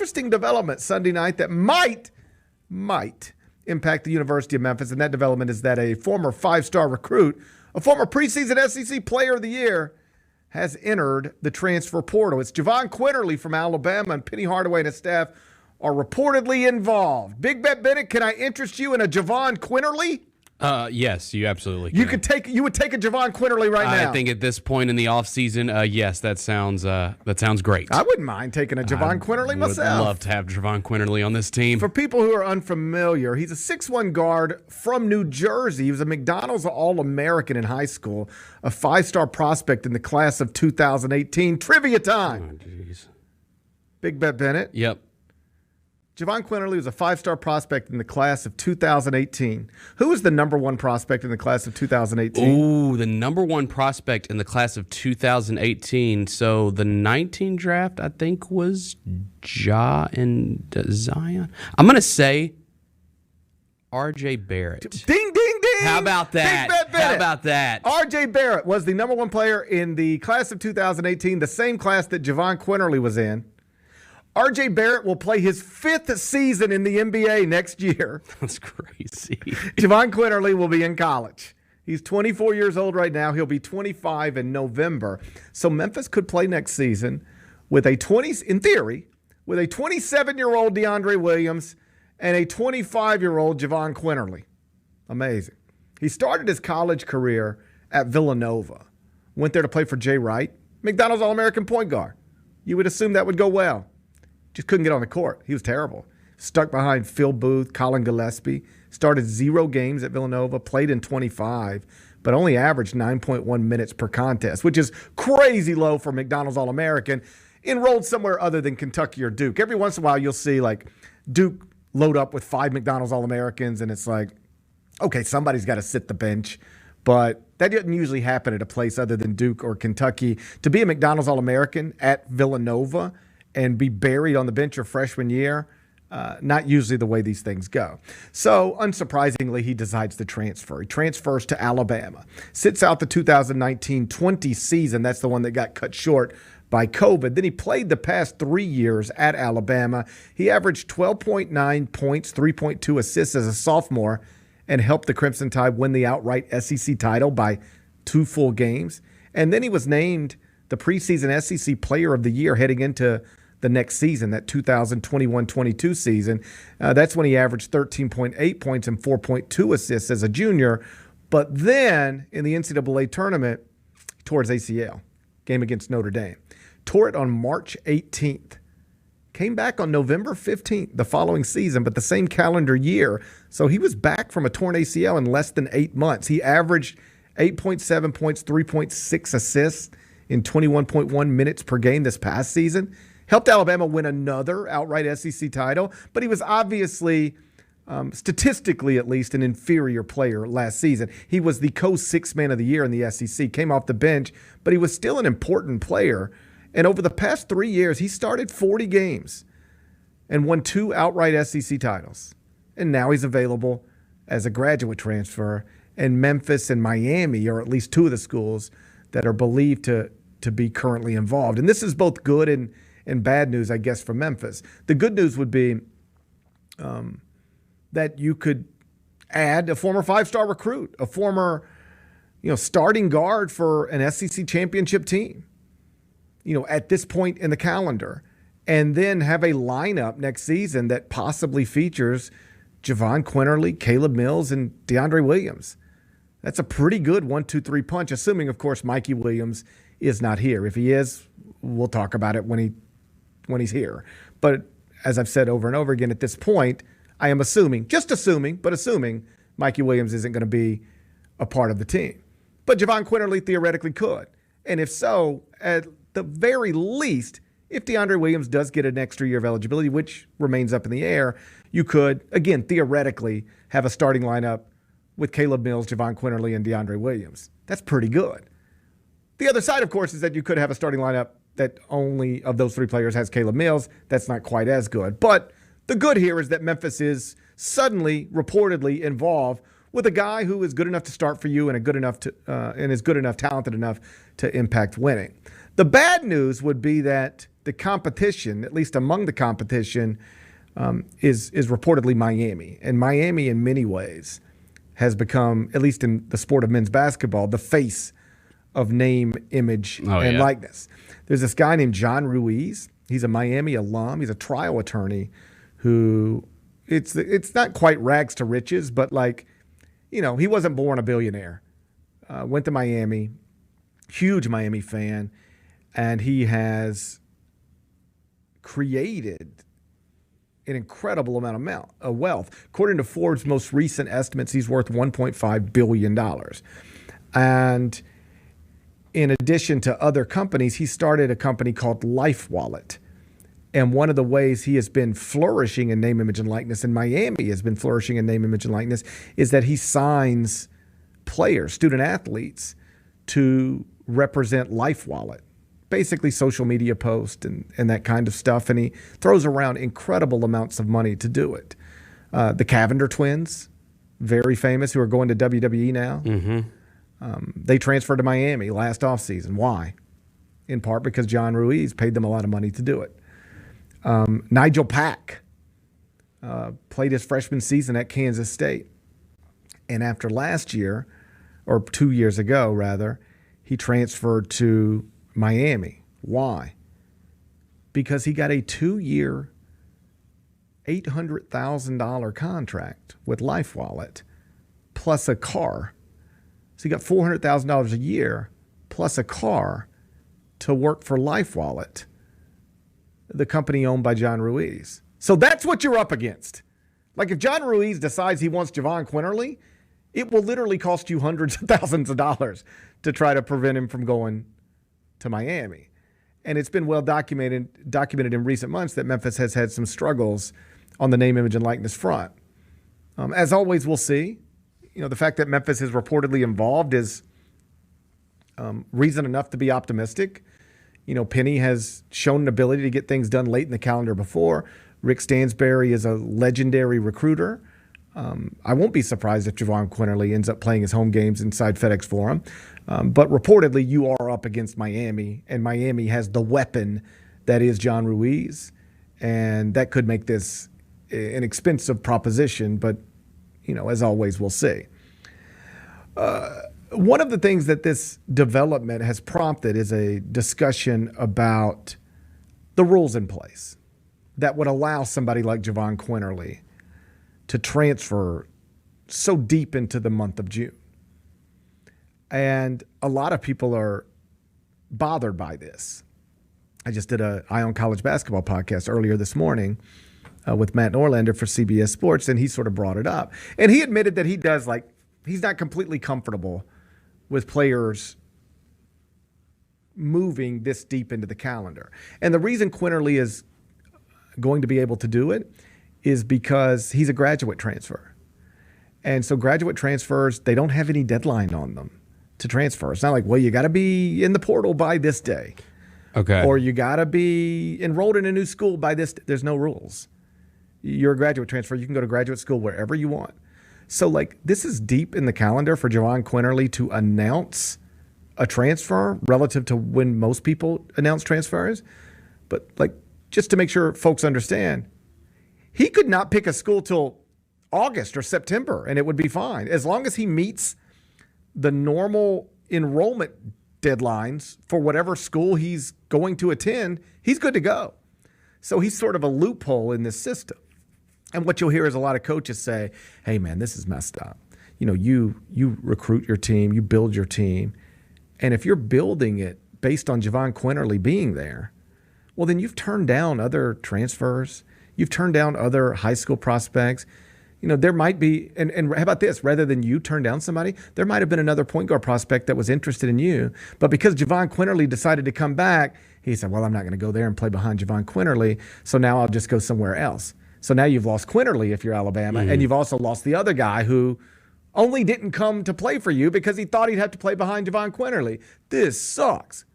interesting development Sunday night that might impact the University of Memphis, and that development is that a former five-star recruit, a former preseason SEC Player of the Year, has entered the transfer portal. It's Jahvon Quinerly from Alabama, and Penny Hardaway and his staff are reportedly involved. Big Bet Bennett, can I interest you in a Jahvon Quinerly? Yes, you absolutely can. You would take a Jahvon Quinerly right now. I think at this point in the offseason, yes, that sounds great. I wouldn't mind taking a Jahvon Quinerly myself. I would love to have Jahvon Quinerly on this team. For people who are unfamiliar, he's a 6'1" guard from New Jersey. He was a McDonald's All-American in high school, a five-star prospect in the class of 2018. Trivia time. Oh, jeez. Big Bet Bennett. Yep. Jahvon Quinerly was a five-star prospect in the class of 2018. Who was the number one prospect in the class of 2018? Ooh, the number one prospect in the class of 2018. So the 19 draft, I think, was Ja and Zion. I'm going to say R.J. Barrett. Ding, ding, ding. How about that? Big Bet Bennett. How about that? R.J. Barrett was the number one player in the class of 2018, the same class that Jahvon Quinerly was in. R.J. Barrett will play his fifth season in the NBA next year. That's crazy. Jahvon Quinerly will be in college. He's 24 years old right now. He'll be 25 in November. So Memphis could play next season with in theory, with a 27-year-old DeAndre Williams and a 25-year-old Jahvon Quinerly. Amazing. He started his college career at Villanova. Went there to play for Jay Wright, McDonald's All-American point guard. You would assume that would go well. Just couldn't get on the court. He was terrible. Stuck behind Phil Booth, Colin Gillespie. Started 0 games at Villanova, played in 25, but only averaged 9.1 minutes per contest, which is crazy low for McDonald's All-American. Enrolled somewhere other than Kentucky or Duke. Every once in a while, you'll see like Duke load up with 5 McDonald's All-Americans, and it's like, okay, somebody's got to sit the bench. But that doesn't usually happen at a place other than Duke or Kentucky. To be a McDonald's All-American at Villanova and be buried on the bench your freshman year, not usually the way these things go. So, unsurprisingly, he decides to transfer. He transfers to Alabama, sits out the 2019-20 season. That's the one that got cut short by COVID. Then he played the past 3 years at Alabama. He averaged 12.9 points, 3.2 assists as a sophomore, and helped the Crimson Tide win the outright SEC title by 2 full games. And then he was named the preseason SEC Player of the Year heading into the next season, that 2021-22 season. That's when he averaged 13.8 points and 4.2 assists as a junior. But then in the NCAA tournament, he tore his ACL, game against Notre Dame. Tore it on March 18th. Came back on November 15th the following season, but the same calendar year. So he was back from a torn ACL in less than 8 months. He averaged 8.7 points, 3.6 assists in 21.1 minutes per game this past season. Helped Alabama win another outright SEC title, but he was obviously, statistically at least, an inferior player last season. He was the co-sixth man of the year in the SEC, came off the bench, but he was still an important player. And over the past 3 years, he started 40 games and won 2 outright SEC titles. And now he's available as a graduate transfer. And Memphis and Miami are at least 2 of the schools that are believed to be currently involved. And this is both good and bad news, I guess, for Memphis. The good news would be that you could add a former 5-star recruit, a former, starting guard for an SEC championship team, at this point in the calendar, and then have a lineup next season that possibly features Jahvon Quinerly, Caleb Mills, and DeAndre Williams. That's a pretty good 1-2-3 punch, assuming, of course, Mikey Williams is not here. If he is, we'll talk about it when he's here. But as I've said over and over again, at this point, I am assuming Mikey Williams isn't going to be a part of the team. But Jahvon Quinerly theoretically could. And if so, at the very least, if DeAndre Williams does get an extra year of eligibility, which remains up in the air, you could, again, theoretically, have a starting lineup with Caleb Mills, Jahvon Quinerly, and DeAndre Williams. That's pretty good. The other side, of course, is that you could have a starting lineup that only of those 3 players has Caleb Mills. That's not quite as good. But the good here is that Memphis is suddenly, reportedly involved with a guy who is good enough to start for you and talented enough to impact winning. The bad news would be that the competition, at least among the competition, is reportedly Miami. And Miami, in many ways, has become, at least in the sport of men's basketball, the face of name, image, and likeness. There's this guy named John Ruiz. He's a Miami alum. He's a trial attorney who, it's not quite rags to riches, but like, you know, he wasn't born a billionaire. Went to Miami, huge Miami fan, and he has created an incredible amount of wealth. According to Forbes' most recent estimates, he's worth $1.5 billion. And in addition to other companies, he started a company called Life Wallet. And one of the ways he has been flourishing in name, image, and likeness, and Miami has been flourishing in name, image, and likeness, is that he signs players, student athletes, to represent Life Wallet. Basically social media posts and that kind of stuff. And he throws around incredible amounts of money to do it. The Cavender twins, very famous, who are going to WWE now. They transferred to Miami last offseason. Why? In part because John Ruiz paid them a lot of money to do it. Nigel Pack played his freshman season at Kansas State. And after last year, or 2 years ago rather, he transferred to Miami. Why? Because he got a 2-year, $800,000 contract with Life Wallet plus a car. So he got $400,000 a year plus a car to work for Life Wallet, the company owned by John Ruiz. So that's what you're up against. Like if John Ruiz decides he wants Jahvon Quinerly, it will literally cost you hundreds of thousands of dollars to try to prevent him from going to Miami. And it's been well documented in recent months that Memphis has had some struggles on the name, image, and likeness front. As always, we'll see. You know, the fact that Memphis is reportedly involved is reason enough to be optimistic. You know, Penny has shown an ability to get things done late in the calendar before. Rick Stansberry is a legendary recruiter. I won't be surprised if Jahvon Quinerly ends up playing his home games inside FedEx Forum. But reportedly, you are up against Miami, and Miami has the weapon that is John Ruiz, and that could make this an expensive proposition. But, you know, as always, we'll see. One of the things that this development has prompted is a discussion about the rules in place that would allow somebody like Jahvon Quinerly to transfer so deep into the month of June. And a lot of people are bothered by this. I just did an Eye on College Basketball podcast earlier this morning with Matt Norlander for CBS Sports, and he sort of brought it up. And he admitted that he's not completely comfortable with players moving this deep into the calendar. And the reason Quinerly is going to be able to do it is because he's a graduate transfer. And so graduate transfers, they don't have any deadline on them to transfer. It's not like, well, you got to be in the portal by this day. Okay. Or you got to be enrolled in a new school by this. There's no rules. You're a graduate transfer. You can go to graduate school wherever you want. So, like, this is deep in the calendar for Jahvon Quinerly to announce a transfer relative to when most people announce transfers. But, like, just to make sure folks understand, he could not pick a school till August or September, and it would be fine. As long as he meets the normal enrollment deadlines for whatever school he's going to attend, he's good to go. So he's sort of a loophole in this system. And what you'll hear is a lot of coaches say, hey, man, this is messed up. You know, you recruit your team, you build your team, and if you're building it based on Jahvon Quinerly being there, well, then you've turned down other transfers. You've turned down other high school prospects. You know, there might be, and how about this? Rather than you turn down somebody, there might have been another point guard prospect that was interested in you. But because Jahvon Quinerly decided to come back, he said, well, I'm not going to go there and play behind Jahvon Quinerly, so now I'll just go somewhere else. So now you've lost Quinerly if you're Alabama, and you've also lost the other guy who only didn't come to play for you because he thought he'd have to play behind Jahvon Quinerly. This sucks.